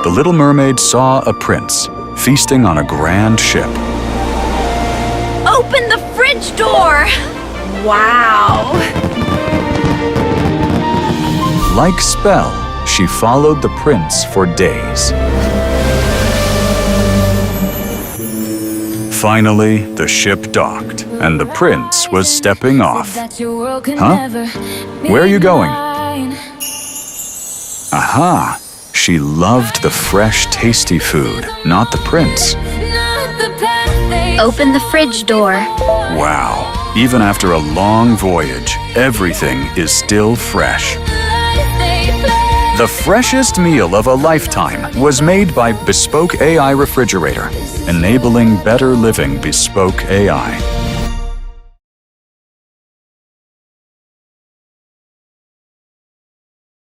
the little mermaid saw a prince feasting on a grand ship. Open the fridge door! Wow! Like spell, she followed the prince for days. Finally, the ship docked, and the prince was stepping off. Huh? Where are you going? Aha! She loved the fresh, tasty food, not the prince. Open the fridge door. Wow! Even after a long voyage, everything is still fresh. The freshest meal of a lifetime was made by Bespoke AI Refrigerator, enabling better living Bespoke AI.